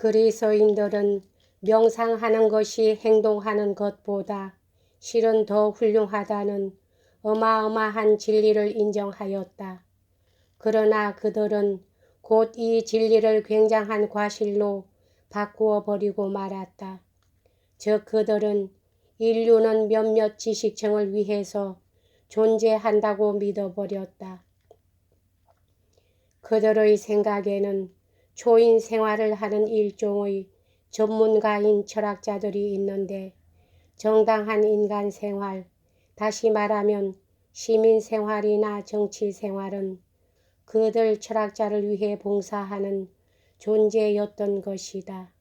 그리스도인들은 명상하는 것이 행동하는 것보다 실은 더 훌륭하다는 어마어마한 진리를 인정하였다. 그러나 그들은 곧 이 진리를 굉장한 과실로 바꾸어 버리고 말았다. 즉 그들은 인류는 몇몇 지식층을 위해서 존재한다고 믿어버렸다. 그들의 생각에는 초인 생활을 하는 일종의 전문가인 철학자들이 있는데 정당한 인간 생활, 다시 말하면 시민 생활이나 정치 생활은 그들 철학자를 위해 봉사하는 존재였던 것이다.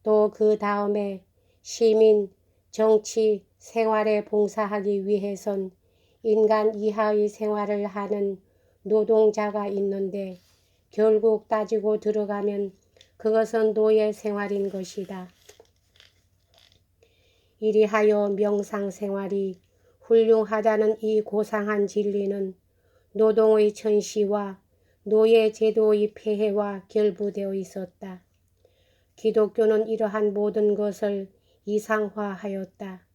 또 그 다음에 시민, 정치 생활에 봉사하기 위해선 인간 이하의 생활을 하는 노동자가 있는데 결국 따지고 들어가면 그것은 노예 생활인 것이다. 이리하여 명상생활이 훌륭하다는 이 고상한 진리는 노동의 천시와 노예 제도의 폐해와 결부되어 있었다. 기독교는 이러한 모든 것을 이상화하였다.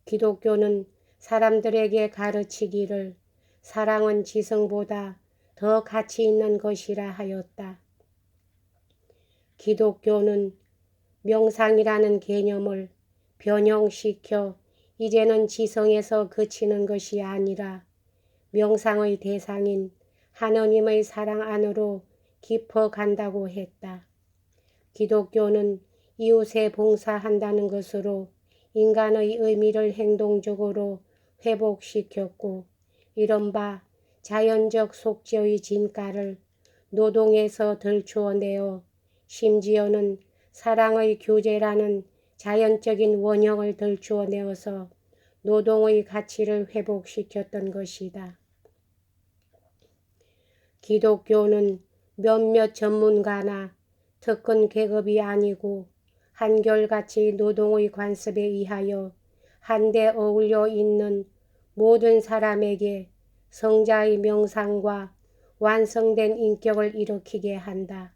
기독교는 사람들에게 가르치기를 사랑은 지성보다 더 가치 있는 것이라 하였다. 기독교는 명상이라는 개념을 변형시켜 이제는 지성에서 그치는 것이 아니라 명상의 대상인 하느님의 사랑 안으로 깊어간다고 했다. 기독교는 이웃에 봉사한다는 것으로 인간의 의미를 행동적으로 회복시켰고 이른바 자연적 속죄의 진가를 노동에서 들추어내어 심지어는 사랑의 교제라는 자연적인 원형을 들추어내어서 노동의 가치를 회복시켰던 것이다. 기독교는 몇몇 전문가나 특권 계급이 아니고 한결같이 노동의 관습에 의하여 한데 어울려 있는 모든 사람에게 성자의 명상과 완성된 인격을 일으키게 한다.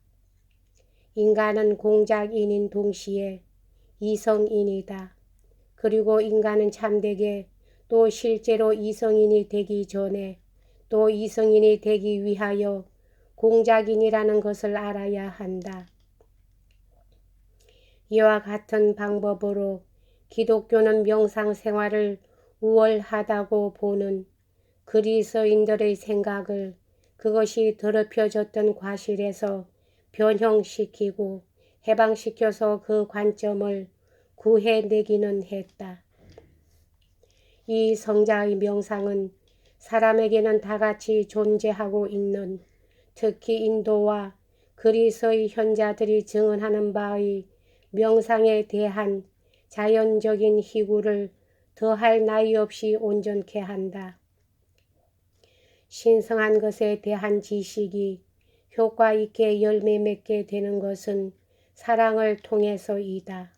인간은 공작인인 동시에 이성인이다. 그리고 인간은 참되게 또 실제로 이성인이 되기 전에 또 이성인이 되기 위하여 공작인이라는 것을 알아야 한다. 이와 같은 방법으로 기독교는 명상생활을 우월하다고 보는 그리스도인들의 생각을 그것이 더럽혀졌던 과실에서 변형시키고 해방시켜서 그 관점을 구해내기는 했다. 이 성자의 명상은 사람에게는 다같이 존재하고 있는 특히 인도와 그리스의 현자들이 증언하는 바의 명상에 대한 자연적인 희구를 더할 나위 없이 온전케 한다. 신성한 것에 대한 지식이 효과 있게 열매 맺게 되는 것은 사랑을 통해서이다.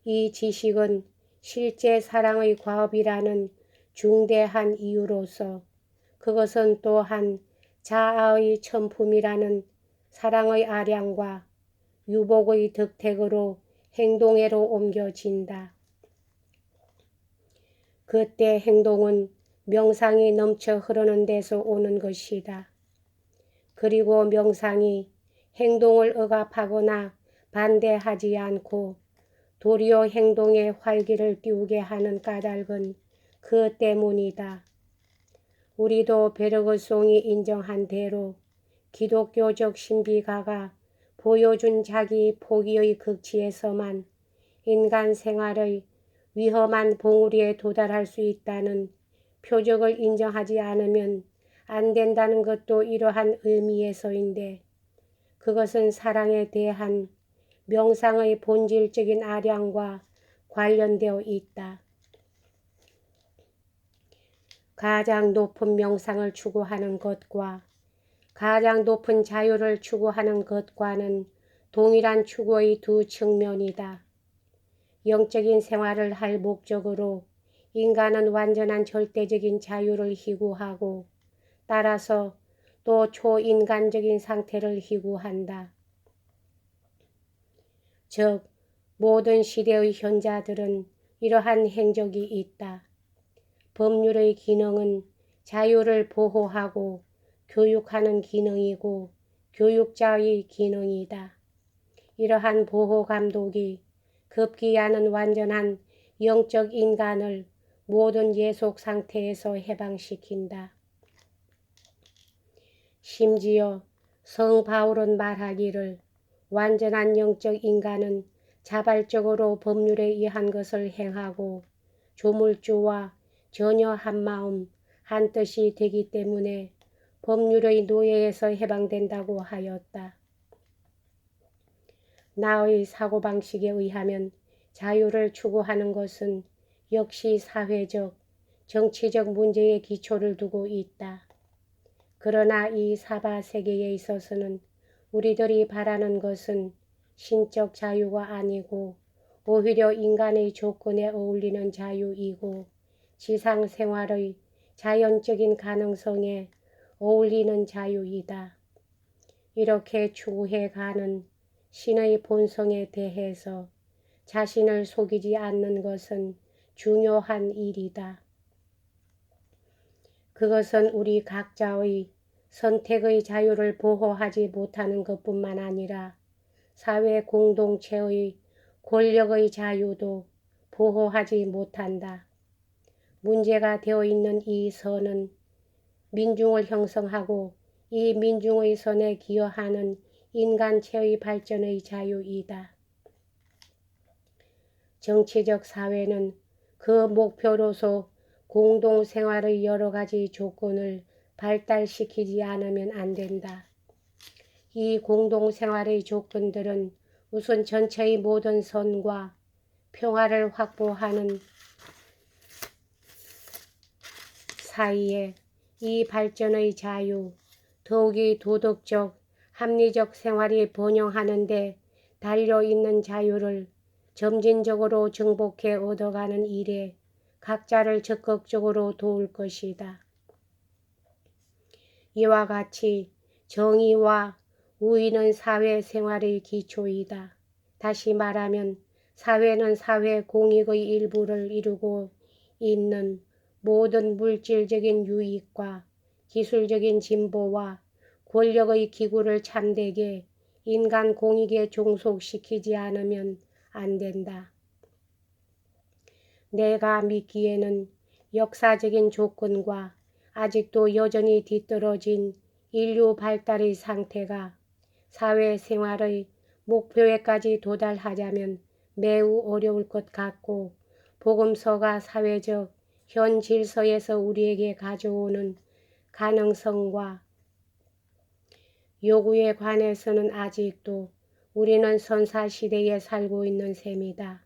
이 지식은 실제 사랑의 과업이라는 중대한 이유로서 그것은 또한 자아의 천품이라는 사랑의 아량과 유복의 덕택으로 행동에로 옮겨진다. 그때 행동은 명상이 넘쳐 흐르는 데서 오는 것이다. 그리고 명상이 행동을 억압하거나 반대하지 않고 도리어 행동에 활기를 띄우게 하는 까닭은 그 때문이다. 우리도 베르그송이 인정한 대로 기독교적 신비가가 보여준 자기 포기의 극치에서만 인간 생활의 위험한 봉우리에 도달할 수 있다는 표적을 인정하지 않으면 안 된다는 것도 이러한 의미에서인데 그것은 사랑에 대한 명상의 본질적인 아량과 관련되어 있다. 가장 높은 명상을 추구하는 것과 가장 높은 자유를 추구하는 것과는 동일한 추구의 두 측면이다. 영적인 생활을 할 목적으로 인간은 완전한 절대적인 자유를 희구하고 따라서 또 초인간적인 상태를 희구한다. 즉 모든 시대의 현자들은 이러한 행적이 있다. 법률의 기능은 자유를 보호하고 교육하는 기능이고 교육자의 기능이다. 이러한 보호 감독이 급기야는 완전한 영적 인간을 모든 예속 상태에서 해방시킨다. 심지어 성 바울은 말하기를 완전한 영적 인간은 자발적으로 법률에 의한 것을 행하고 조물주와 전혀 한마음 한뜻이 되기 때문에 법률의 노예에서 해방된다고 하였다. 나의 사고방식에 의하면 자유를 추구하는 것은 역시 사회적, 정치적 문제에 기초를 두고 있다. 그러나 이 사바세계에 있어서는 우리들이 바라는 것은 신적 자유가 아니고 오히려 인간의 조건에 어울리는 자유이고 지상생활의 자연적인 가능성에 어울리는 자유이다. 이렇게 추구해가는 신의 본성에 대해서 자신을 속이지 않는 것은 중요한 일이다. 그것은 우리 각자의 선택의 자유를 보호하지 못하는 것뿐만 아니라 사회 공동체의 권력의 자유도 보호하지 못한다. 문제가 되어 있는 이 선은 민중을 형성하고 이 민중의 선에 기여하는 인간체의 발전의 자유이다. 정치적 사회는 그 목표로서 공동생활의 여러 가지 조건을 발달시키지 않으면 안 된다. 이 공동생활의 조건들은 우선 전체의 모든 선과 평화를 확보하는 사이에 이 발전의 자유, 더욱이 도덕적, 합리적 생활이 번영하는 데 달려있는 자유를 점진적으로 정복해 얻어가는 일에 각자를 적극적으로 도울 것이다. 이와 같이 정의와 우위는 사회생활의 기초이다. 다시 말하면 사회는 사회 공익의 일부를 이루고 있는 모든 물질적인 유익과 기술적인 진보와 권력의 기구를 참되게 인간 공익에 종속시키지 않으면 안 된다. 내가 믿기에는 역사적인 조건과 아직도 여전히 뒤떨어진 인류 발달의 상태가 사회생활의 목표에까지 도달하자면 매우 어려울 것 같고 복음서가 사회적 현 질서에서 우리에게 가져오는 가능성과 요구에 관해서는 아직도 우리는 선사시대에 살고 있는 셈이다.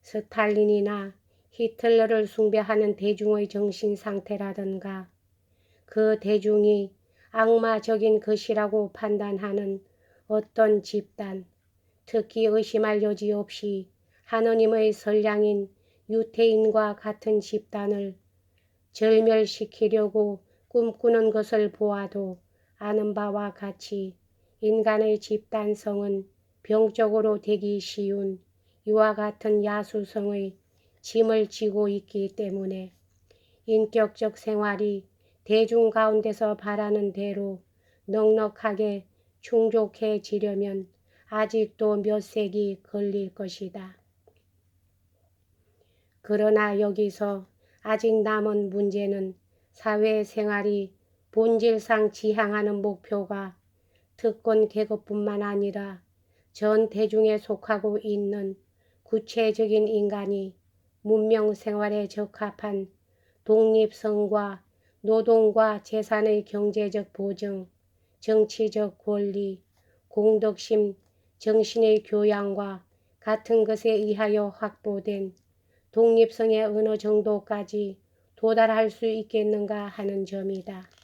스탈린이나 히틀러를 숭배하는 대중의 정신상태라든가 그 대중이 악마적인 것이라고 판단하는 어떤 집단, 특히 의심할 여지 없이 하느님의 선량인 유태인과 같은 집단을 절멸시키려고 꿈꾸는 것을 보아도 아는 바와 같이 인간의 집단성은 병적으로 되기 쉬운 이와 같은 야수성의 짐을 지고 있기 때문에 인격적 생활이 대중 가운데서 바라는 대로 넉넉하게 충족해지려면 아직도 몇 세기 걸릴 것이다. 그러나 여기서 아직 남은 문제는 사회생활이 본질상 지향하는 목표가 특권 계급뿐만 아니라 전 대중에 속하고 있는 구체적인 인간이 문명생활에 적합한 독립성과 노동과 재산의 경제적 보증, 정치적 권리, 공덕심, 정신의 교양과 같은 것에 의하여 확보된 독립성에 어느 정도까지 도달할 수 있겠는가 하는 점이다.